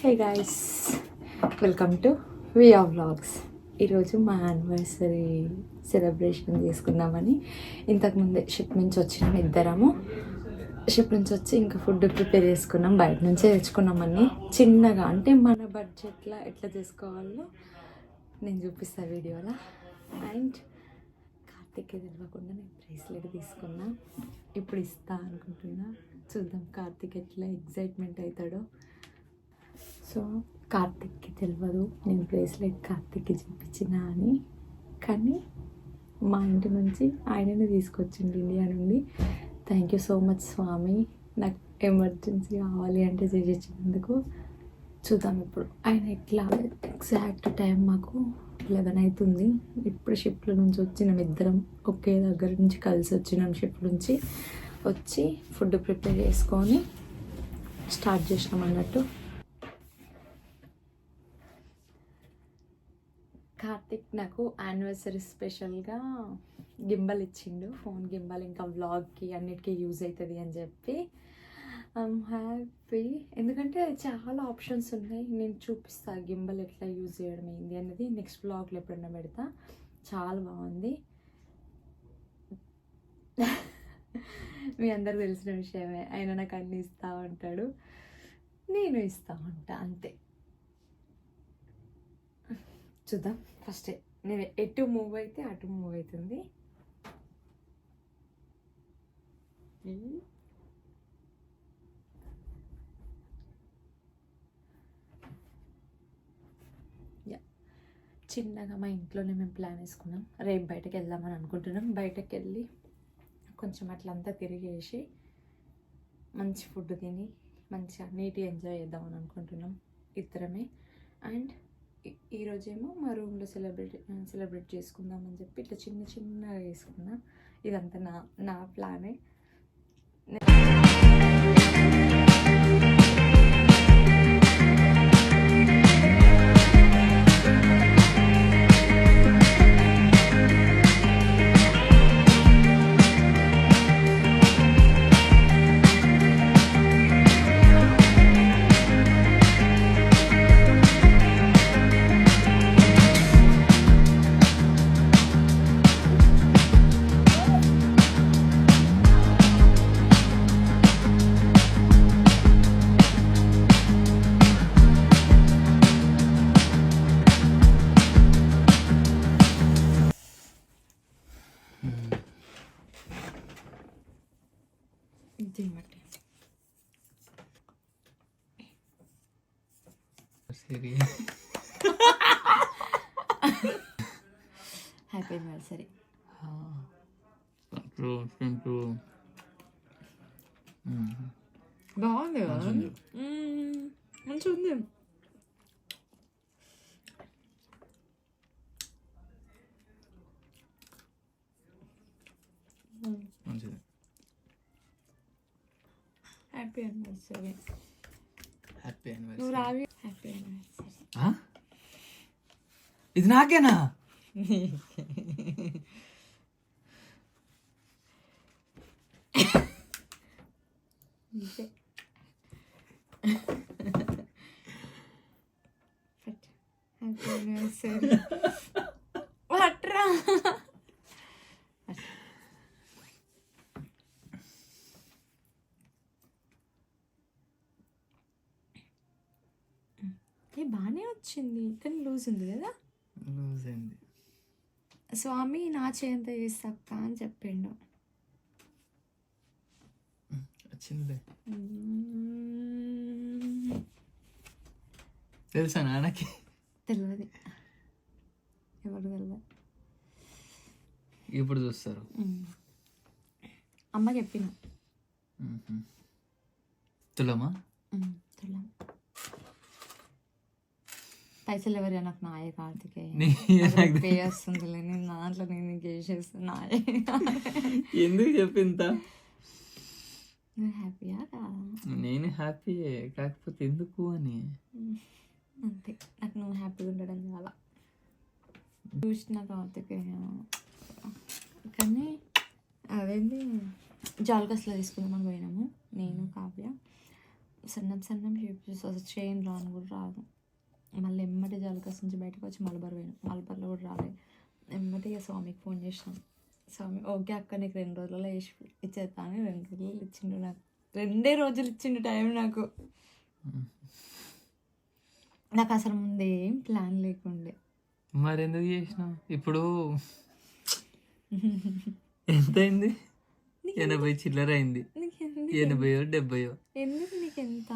Hey guys, welcome to via vlogs. ఈరోజు మా anniversary celebration చేసుకున్నామని ఇంతకుముందే షిప్ నుంచి వచ్చినాం. ఇద్దరము షిప్ నుంచి వచ్చి ఇంకా ఫుడ్ ప్రిపేర్ చేసుకున్నాం. బయట నుంచే తెచ్చుకున్నామని చిన్నగా, అంటే మన బడ్జెట్లో ఎట్లా చేసుకోవాలో నేను చూపిస్తాను వీడియోలో. అండ్ కార్తిక్కి తెలియకుండా నేను బ్రేస్లెట్ తీసుకున్నా, ఇప్పుడు ఇస్తా అనుకుంటున్నా. చూద్దాం కార్తిక్ ఎట్లా ఎగ్జైట్మెంట్ అవుతాడో. సో కార్తిక్కి తెలియదు నేను బ్రేస్లెట్ కార్తిక్కి చూపించిన అని, కానీ మా ఇంటి నుంచి ఆయననే తీసుకొచ్చింది ఇండియా నుండి. థ్యాంక్ యూ సో మచ్ స్వామి, నాకు ఎమర్జెన్సీ కావాలి అంటే చేసినందుకు. చూద్దాం ఇప్పుడు ఆయన ఎట్లా. ఎగ్జాక్ట్ టైం మాకు 11 అవుతుంది. ఇప్పుడు షిప్లో నుంచి వచ్చినాం, ఇద్దరం ఒకే దగ్గర నుంచి కలిసి వచ్చినాం. షిప్ నుంచి వచ్చి ఫుడ్ ప్రిపేర్ చేసుకొని స్టార్ట్ చేసినాం అన్నట్టు. కార్తిక్ నాకు యానివర్సరీ స్పెషల్గా గింబల్ ఇచ్చిండు, ఫోన్ గింబల్. ఇంకా వ్లాగ్కి అన్నిటికీ యూజ్ అవుతుంది అని చెప్పి ఐఎమ్ హ్యాపీ. ఎందుకంటే చాలా ఆప్షన్స్ ఉన్నాయి, నేను చూపిస్తాను గింబల్ ఎట్లా యూజ్ చేయడం ఏంది అనేది నెక్స్ట్ వ్లాగ్లో ఎప్పుడన్నా పెడతా. చాలా బాగుంది. మీ అందరికి తెలిసిన విషయమే, ఆయన నాకు అన్నీ ఇస్తూ ఉంటాడు, నేను ఇస్తూ ఉంటా, అంతే. చూద్దాం. ఫస్ట్ నేను ఎటు మూవ్ అయితే అటు మూవ్ అవుతుంది. చిన్నగా మా ఇంట్లోనే మేము ప్లాన్ వేసుకున్నాం, రేపు బయటకు వెళ్దామని అనుకుంటున్నాం. బయటకు వెళ్ళి కొంచెం అట్లంతా తిరిగేసి మంచి ఫుడ్ తిని మంచిగా నీట్గా ఎంజాయ్ చేద్దామని అనుకుంటున్నాం ఇద్దరమే. అండ్ ఈరోజేమో మా రూమ్లో సెలబ్రేట్ చేసుకుందామని చెప్పి ఇట్లా చిన్నగా వేసుకున్నా. ఇదంతా నా ప్లానే. Happy anniversary. బాగుంది కదా, మంచిగా ఉంది. Happy anniversary. హ్యాపీ నువ్వు రావి. Happy anniversary. ఇది నాకేనా? Happy anniversary. అట్రా బాగానే వచ్చింది, కానీ లూజ్ ఉంది కదా. లూజ్ అయింది. స్వామి నా చేయంత చేస్తాక అని చెప్పిండు. వచ్చింది తెలుసా నాన్నకి? తెలియదు, ఎవరు తెలియదు. ఇప్పుడు చూస్తారు. అమ్మ చెప్పిన. తులమా? తులం. పైసలు ఎవరైనా నాకు నాయే కార్తికే పే వస్తుందిలే, నేను దాంట్లో నేను చేసేస్తున్నా. ఎందుకు చెప్పింత? నువ్వు హ్యాపీయా కాదా? నేను హ్యాపీ, కాకపోతే ఎందుకు అని అంతే. నాకు నువ్వు హ్యాపీగా ఉండడం చాలా చూసిన కార్తికేయ. కానీ అదేంటి జాల్కస్లో తీసుకుందామని పోయినాము నేను కావ్య. సన్నం సన్నం షేప్ చూసి అసలు చైన్ రాను కూడా రాదు. మళ్ళీ ఎమ్మటి జలకస్ నుంచి బయటకు వచ్చి మలబార్ పోయాను. మలబార్లో కూడా రాలేదు. ఎమ్మటి ఇక స్వామికి ఫోన్ చేసినాం. స్వామి ఓకే అక్క నీకు 2 రోజులలో వేసి ఇచ్చేస్తా అని 2 రోజులు ఇచ్చిండు నాకు. 2 రోజులు ఇచ్చిండు టైం నాకు. నాకు అసలు ముందు ఏం ప్లాన్ లేకుండే. మరి ఎందుకు చేసినావు? ఇప్పుడు ఎంత అయింది? 80 చిల్లర అయింది. 80 70. ఎందుకు నీకు ఎంత?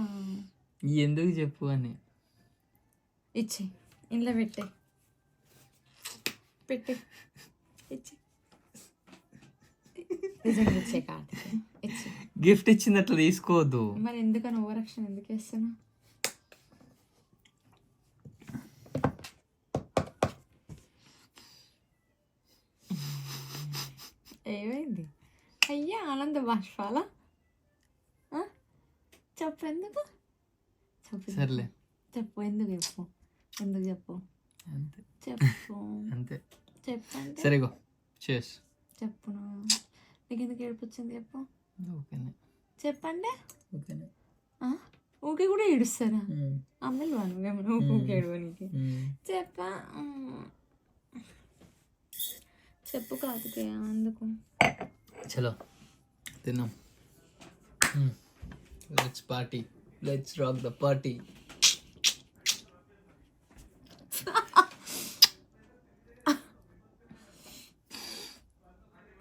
ఎందుకు చెప్పు అని. ఇచ్చి ఇంట్లో పెట్టే ఇచ్చి నిజంగా ఇచ్చే కార్తీక్ ఇచ్చి. గిఫ్ట్ ఇచ్చింది అట్లా తీసుకోవద్దు. మరి ఎందుకని ఓవరాక్షన్ ఎందుకు వేస్తున్నా? ఏమైంది? అయ్యా ఆనంద బాష్పాల చెప్పు. ఎందుకు చెప్పు? సర్లే చెప్పు. ఎందుకు చెప్పు? ఎందుకు చెప్పు? అంతే చెప్పు. అంతే చెప్పండి. సరేగో చేస్ చెప్పును. నీకు ఎందుకు ఏడుపు వచ్చింది చెప్పు. ఓకేనే చెప్పండి. ఓకేనే. ఊకే కూడా ఏడుస్తారా అమ్మలు? నువ్వేమన్నా ఊకే ఏడవనికి చెప్పా. చెప్పు కార్తికేయ అందుకు. చలో తిన్నాం. Let's party. Let's rock the party.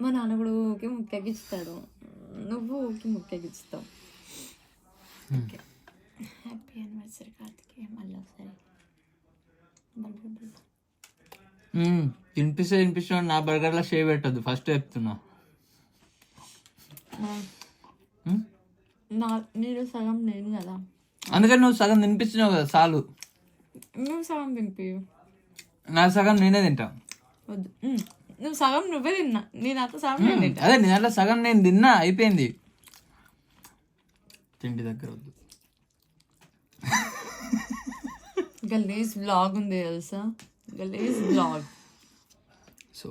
మా నాన్న కూడా ఊకే ముక్కెగిస్తాడు. నువ్వు ఊకి ముక్కెగిస్తావు. Okay happy anniversary Karthikeya. మళ్ళీ ఒకసారి వినిపిస్తే నా బర్గర్లో షేవ్ పెట్టద్దు ఫస్ట్ చెప్తున్నా. మీరు సగం నేను కదా, అందుకని నువ్వు సగం తినిపించినావు కదా చాలు. నువ్వు సగం తింపి నా సగం నేనే తింటా. వద్దు నువ్వు సగం నువ్వే తిన్నా. నేను అంత సగం నేను తింటా. అదే నేను అట్లా సగం నేను తిన్నా అయిపోయింది. తిండి దగ్గర వద్దు. గలీజ్ బ్లాగ్ ఉంది తెలుసా? గలీజ్ blog. So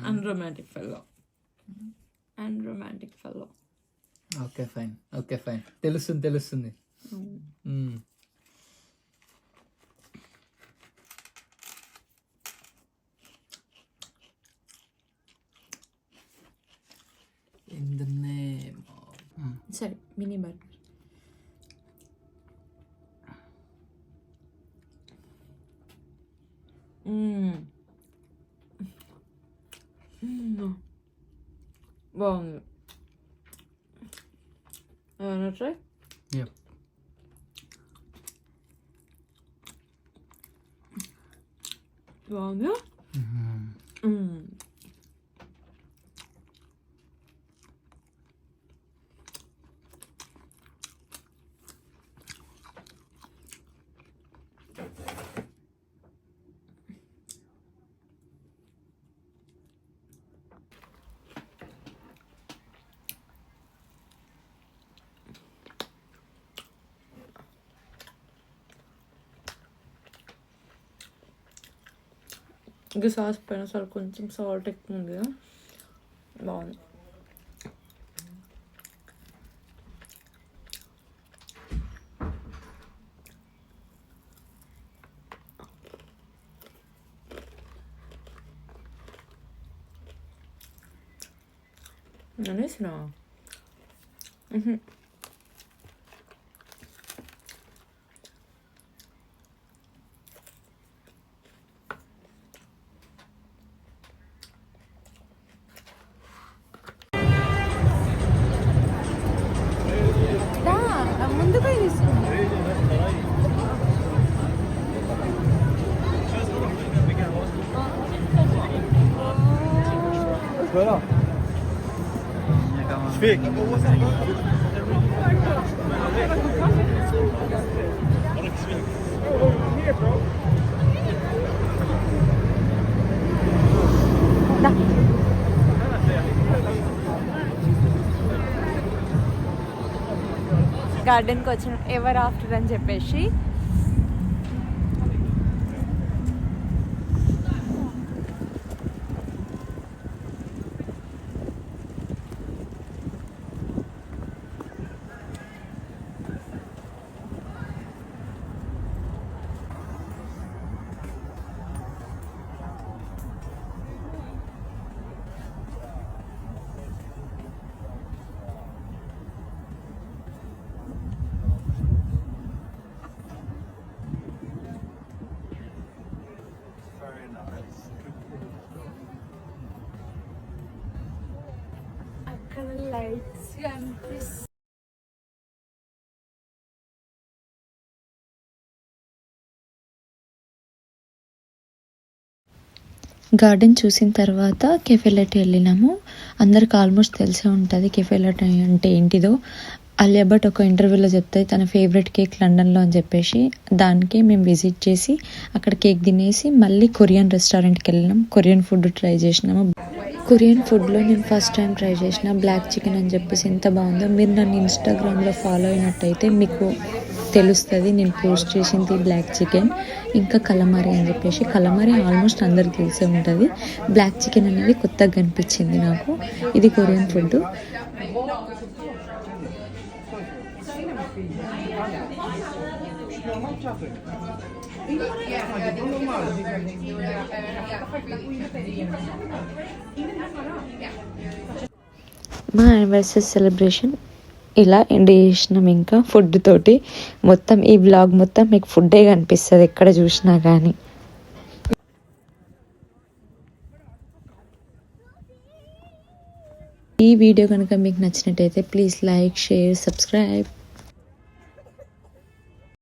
unromantic fellow. Unromantic fellow. Okay fine. Okay fine. తెలుస్తుంది. In the name of... సరే మినీ బర్గర్. బాగుంది. ఏమన్నా ట్రై? Yeah. బాగుంది. ఇంకా సాస్ పైన సరే కొంచెం సాల్ట్ ఎక్కువ ఉంది కదా, బాగుంది. అనేసినా ముందు పోయి తీసుకున్నా. గార్డెన్కి వచ్చిన ఎవర్ ఆఫ్టర్ అని చెప్పేసి మంచిగా అనిపిస్తుంది. గార్డెన్ చూసిన తర్వాత కెఫెలెట్ వెళ్ళినాము. అందరికి ఆల్మోస్ట్ తెలిసే ఉంటుంది కెఫెలెట్ అంటే ఏంటిదో. అలియా భట్ ఒక ఇంటర్వ్యూలో చెప్తే తన ఫేవరెట్ కేక్ లండన్లో అని చెప్పేసి, దానికి మేము విజిట్ చేసి అక్కడ కేక్ తినేసి మళ్ళీ కొరియన్ రెస్టారెంట్కి వెళ్ళినాం. కొరియన్ ఫుడ్ ట్రై చేసినాము. కొరియన్ ఫుడ్లో నేను ఫస్ట్ టైం ట్రై చేసిన బ్లాక్ చికెన్ అని చెప్పేసి ఎంత బాగుందో. మీరు నన్ను ఇన్స్టాగ్రామ్లో ఫాలో అయినట్టయితే మీకు తెలుస్తుంది. నేను పోస్ట్ చేసింది బ్లాక్ చికెన్, ఇంకా కలమారి అని చెప్పేసి. కలమారి ఆల్మోస్ట్ అందరికి తెలిసే ఉంటుంది. బ్లాక్ చికెన్ అనేది కొత్తగా కనిపించింది నాకు. ఇది కొరియన్ ఫుడ్. మా యానివర్సరీ సెలబ్రేషన్ ఇలా ఎండ్ చేసినాం. ఇంకా ఫుడ్ తోటి మొత్తం ఈ వ్లాగ్ మొత్తం మీకు ఫుడ్డే కనిపిస్తుంది ఎక్కడ చూసినా కానీ. ఈ వీడియో కనుక మీకు నచ్చినట్టయితే ప్లీజ్ లైక్, షేర్, సబ్స్క్రైబ్.